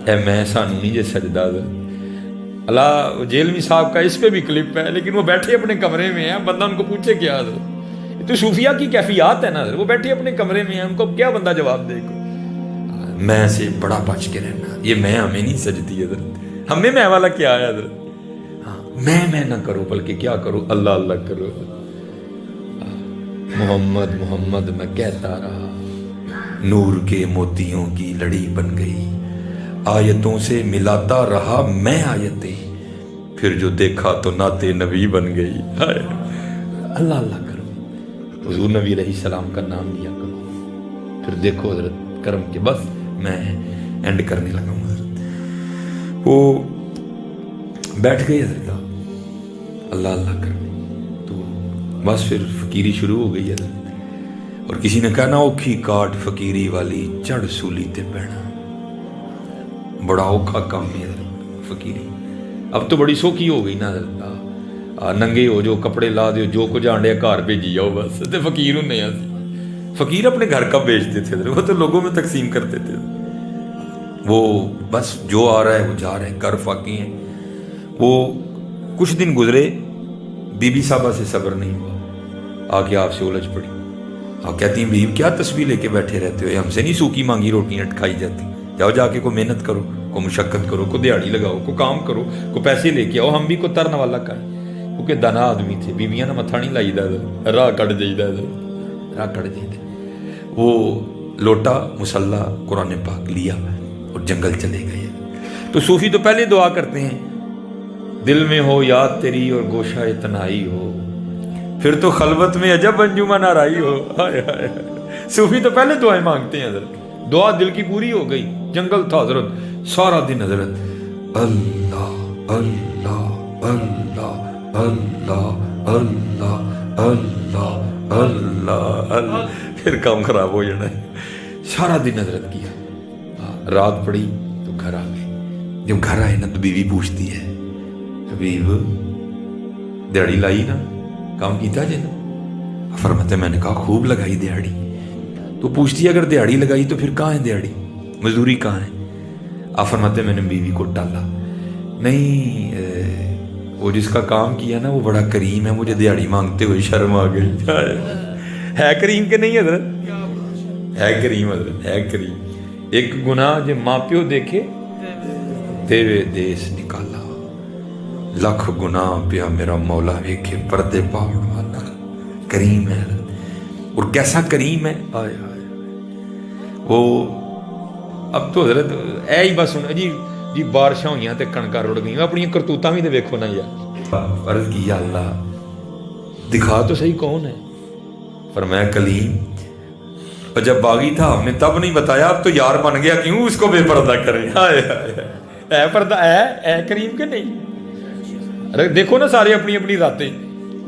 اے میں سانو نہیں جے سجدہ اللہ جیلوی صاحب کا اس پہ بھی کلپ ہے، لیکن وہ بیٹھے اپنے کمرے میں ہیں، بندہ ان کو پوچھے کیا تو صوفیہ کی کیفیات ہے نا، وہ بیٹھے اپنے کمرے میں ہیں، ان کو کیا بندہ جواب دے گا؟ میں سے بڑا بچ کے رہنا، یہ میں ہمیں نہیں سجتی حضرت، ہمیں میں والا کیا ہے حضرت؟ ہاں میں نہ کرو بلکہ کیا کرو، اللہ اللہ کرو۔ محمد محمد میں کہتا رہا، نور کے موتیوں کی لڑی بن گئی، آیتوں سے ملاتا رہا میں آیتیں، پھر جو دیکھا تو نعت نبی بن گئی۔ اللہ اللہ کرو، حضور نبی علیہ السلام کا نام لیا کرو، پھر دیکھو حضرت کرم کے۔ بس میں اینڈ کرنے لگا ہوں حضرت۔ وہ بیٹھ گئے حضرت، اللہ اللہ کرو، تو بس پھر فقیری شروع ہو گئی حضرت۔ اور کسی نے کہا نا اوکھی کاٹ فقیری والی چڑھ سولی تے پینا، بڑا اوکھا کام ہے حضرت فقیری۔ اب تو بڑی سوکھی ہو گئی نا حضرت، ننگے ہو جو کپڑے لا دو، جو کچھ آنڈے گھر بھیجی جاؤ بس، تے فقیر ہونے ہیں۔ فقیر اپنے گھر کا بیچتے تھے حضرت، وہ تو لوگوں میں تقسیم کرتے تھے، وہ بس جو آ رہا ہے وہ جا رہے ہیں، کر فاقی ہیں۔ وہ کچھ دن گزرے، بی بی صاحبہ سے صبر نہیں ہوا، آ کے آپ سے الجھ پڑی، آپ کہتی ہیں بیوی کیا تسبیح لے کے بیٹھے رہتے ہو، ہم سے نہیں سوکھی مانگی روٹیاں کھائی جاتی، جاؤ جا کے کوئی محنت کرو، کوئی مشقت کرو، کوئی دیہڑی لگاؤ، کوئی کام کرو، کوئی پیسے لے کے آؤ، ہم بھی کوئی ترن والا کریں۔ کیونکہ دانا آدمی تھے، بیویاں نے متھا نہیں لائی دا، راہ کٹ جائیدا، راہ کٹ جائیدا۔ وہ لوٹا مسلح قرآن پاک لیا اور جنگل چلے گئے۔ تو صوفی تو پہلے دعا کرتے ہیں، دل میں ہو یاد تیری اور گوشہ تنہائی ہو، پھر تو خلوت میں عجب انجمن آرائی ہو۔ ہائے ہائے، صوفی تو پہلے دعائیں مانگتے ہیں حضرت۔ دعا دل کی پوری ہو گئی، جنگل تھا حضرت، سارا دن حضرت اللہ اللہ اللہ اللہ اللہ اللہ اللہ اللہ، پھر کام خراب ہو جانا ہے۔ سارا دن حضرت کیا، رات پڑی تو گھر آ گئے۔ جب گھر آئے نا تو بیوی پوچھتی ہے، حبیب دیہڑی لائی نا، کام کیتا جی نا؟ فرماتے میں نے کہا خوب لگائی دیہڑی۔ تو پوچھتی ہے اگر دیہڑی لگائی تو پھر کہاں ہے دیہڑی، مزدوری کہاں ہے؟ آپ فرماتے میں نے بیوی کو ٹالا، نہیں وہ جس کا کام کیا نا وہ بڑا کریم ہے، مجھے دیہڑی مانگتے ہوئے شرم آ گئی۔ ہے کریم کہ نہیں حضرت؟ ہے کریم حضرت، ہے کریم۔ ایک گناہ جو ماں پیو دیکھے تیرے دیس نکالا، لکھ گناہ پیا میرا مولا ویکھے پردے پاڑ والا، کریم ہے حضرت۔ اور کیسا کریم ہے، آئے آئے وہ۔ اب تو حضرت اے ہی بس ہوں جی بارشاں ہوئیاں تے کنکاں رڑ گئیں، اپنی کرتوتاں بھی تے ویکھو نا یار۔ عرض کی یا اللہ دکھا تو صحیح کون ہے؟ فرمایا کلیم، اور جب باغی تھا ہم نے تب نہیں بتایا، اب تو یار بن گیا کیوں اس کو بے پردہ کریں؟ ہائے ہائے، اے پردہ اے کریم کہ نہیں؟ ارے دیکھو نا سارے اپنی اپنی ذاتیں،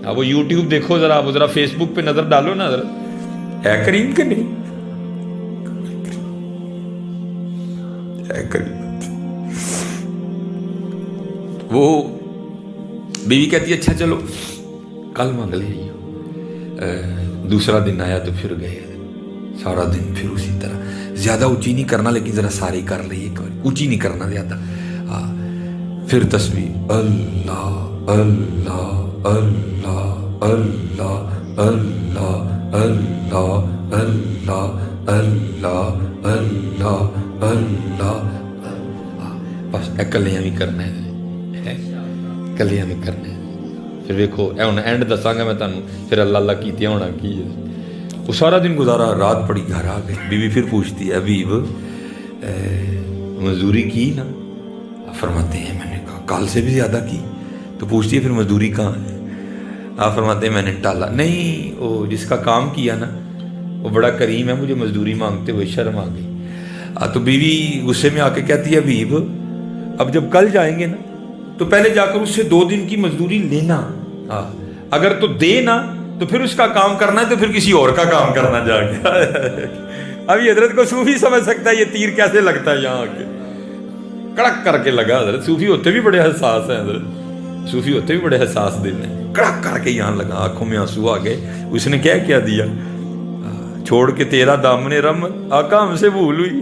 اب وہ یوٹیوب دیکھو ذرا، وہ ذرا فیس بک پہ نظر ڈالو نا ذرا، اے کریم کہ نہیں؟ اے کریم۔ وہ بیوی کہتی ہے اچھا چلو کل مانگ لے آئیو۔ دوسرا دن آیا تو پھر گئے، سارا دن پھر اسی طرح، زیادہ اونچی نہیں کرنا لیکن ذرا ساری کر لی، ایک بار اونچی نہیں کرنا زیادہ۔ پھر تسبیح اللہ اللہ اللہ اللہ اللہ اللہ اللہ اللہ اللہ اللہ، بس کلیاں بھی کرنا ہے، کلیاں بھی کرنا ہے۔ پھر ویکھو اے ہن اینڈ دساں گا میں تانوں، پھر اللہ اللہ کیتیاں ہونا کی ہے۔ وہ سارا دن گزارا، رات پڑی گھر آ گئے۔ بیوی پھر پوچھتی ہے حبیب مزدوری کی نا؟ فرماتے ہیں میں نے کہا کل سے بھی زیادہ کی۔ تو پوچھتی ہے پھر مزدوری کہاں ہے؟ آپ فرماتے ہیں میں نے ٹالا، نہیں وہ جس کا کام کیا نا وہ بڑا کریم ہے، مجھے مزدوری مانگتے ہوئے شرم آ گئی۔ تو بیوی غصے میں آ کے کہتی ہے حبیب اب جب کل جائیں گے نا تو پہلے جا کر اس سے 2 دن کی مزدوری لینا، اگر تو دے نا تو پھر اس کا کام کرنا ہے، تو پھر کسی اور کا کام کرنا جا کے۔ اب یہ حضرت کو صوفی سمجھ سکتا ہے یہ تیر کیسے لگتا ہے، یہاں آ کے کڑک کر کے لگا۔ حضرت صوفی ہوتے بھی بڑے حساس ہیں، حضرت صوفی ہوتے بھی بڑے حساس دل ہیں، کڑک کر کے یہاں لگا، آنکھوں میں آنسو آ گئے۔ اس نے کیا دیا، چھوڑ کے تیرا دامن رحمت آقا ہم سے بھول ہوئی،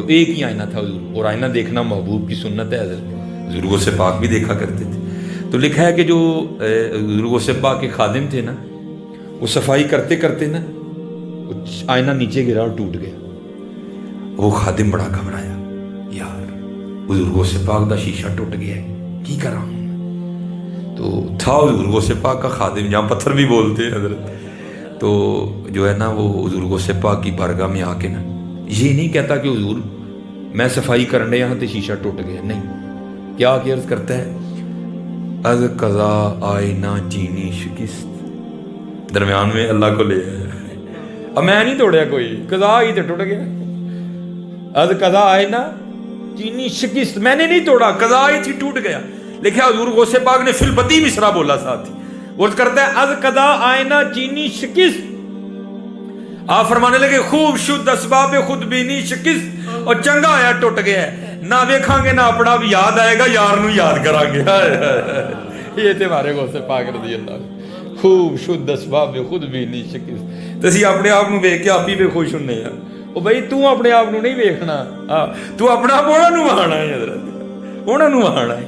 تو ایک ہی آئینہ تھا حضور، اور آئینہ دیکھنا محبوب کی سنت ہے حضرت، حضور غوث پاک بھی دیکھا کرتے تھے۔ تو لکھا ہے کہ جو حضور غوث پاک کے خادم تھے نا، وہ صفائی کرتے کرتے نا آئینہ نیچے گرا اور ٹوٹ گیا۔ وہ خادم بڑا گھبرایا، یار حضور غوث پاک دا شیشہ ٹوٹ گیا ہے، کی کراں؟ تو تھا حضور غوث پاک کا خادم، جہاں پتھر بھی بولتے ہیں حضرت، تو جو ہے نا وہ حضور غوث پاک کی بارگاہ میں آ کے نا یہ نہیں کہتا کہ حضور میں صفائی کرنے یہاں تے شیشہ ٹوٹ گیا، نہیں، کیا کہ عرض کرتا ہے از قضا آئینہ چینی شکست، درمیان میں اللہ کو لے آیا، اب میں نہیں توڑیا کوئی، قضا ہی تو ٹوٹ گیا، از قضا آئینہ چینی شکست، میں نے نہیں توڑا، قضا ہی تھی ٹوٹ گیا۔ لکھا حضور غوث پاک نے فی البدیع مصرع بولا ساتھ ہی، وہ کرتا ہے از قضا آئینہ چینی شکست، آپ فرمانے لگے خوب شد اسباب خود بینی شکست، اور چنگا آیا ٹوٹ گیا ہے، نہ ویکھاں گے نہ اپنا بھی یاد آئے گا، یار نو یاد کران گے۔ یہ تھے ہمارے غوث پاک رضی اللہ عنہ، خوب شد اسباب خود بینی شکست۔ تو اسی اپنے آپ نو ویکھ کے آپ ہی بے خوش ہونے ہیں، او بھائی تو اپنے آپ نو نہیں ویکھنا، تو اپنا آپ انہاں نو وہانا ہے حضرت، انہاں نو وہانا ہے،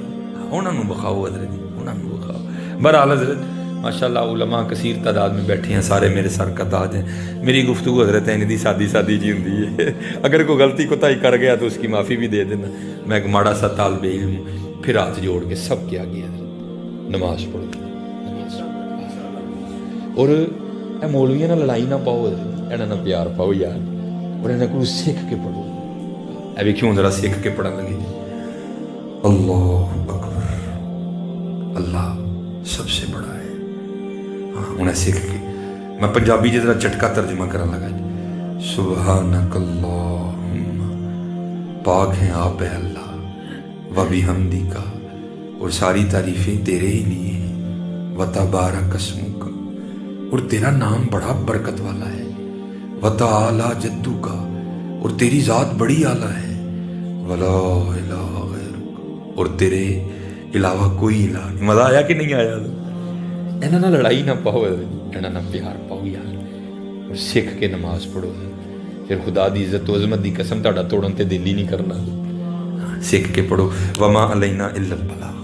انہاں نو بخاؤ حضرت، انہاں نو بخاؤ۔ بہرحال حضرت ماشاءاللہ علماء کثیر تعداد میں بیٹھے ہیں، سارے میرے سر کا تاج ہیں، میری گفتگو حضرت ہے دی سادی سادی جی ہوندی ہے، اگر کوئی غلطی کوتاہی کر گیا تو اس کی معافی بھی دے دینا، میں ایک ماڑا سا طالب علم ہوں۔ پھر ہاتھ جوڑ کے سب کے آگے حضرت نماز پڑھو، اور اے مولویاں نہ لڑائی نہ پاؤ حضرت، انہاں نہ پیار پاؤ یار، اور انہاں کو سیکھ کے پڑھو۔ اے ویکھیوں ذرا سیکھ کے پڑھن لگے، اللہ اکبر، اللہ سب سے بڑا ہے۔ انہیں سیکھ کے میں پنجابی جدرا چٹکا ترجمہ کرنے لگا، سبحانک اللہم، پاک ہیں آپ ہے اللہ، و بحمدک، اور ساری تعریفیں تیرے ہی لیے ہیں، و تبارک اسمک، اور تیرا نام بڑا برکت والا ہے، و تعالی جدک، اور تیری ذات بڑی اعلیٰ ہے، ولا الہ غیرک، اور تیرے علاوہ کوئی الہ نہیں۔ مزہ آیا کہ نہیں آیا؟ انہاں نہ لڑائی نہ پاؤ، انہاں نہ پیار پاؤ یار، اور سکھ کے نماز پڑھو، پھر خدا دی عزت و عظمت دی قسم تہاڈا توڑن تے دل ہی نہیں کرنا، سکھ کے پڑھو۔ وما علینا الا البلاغ۔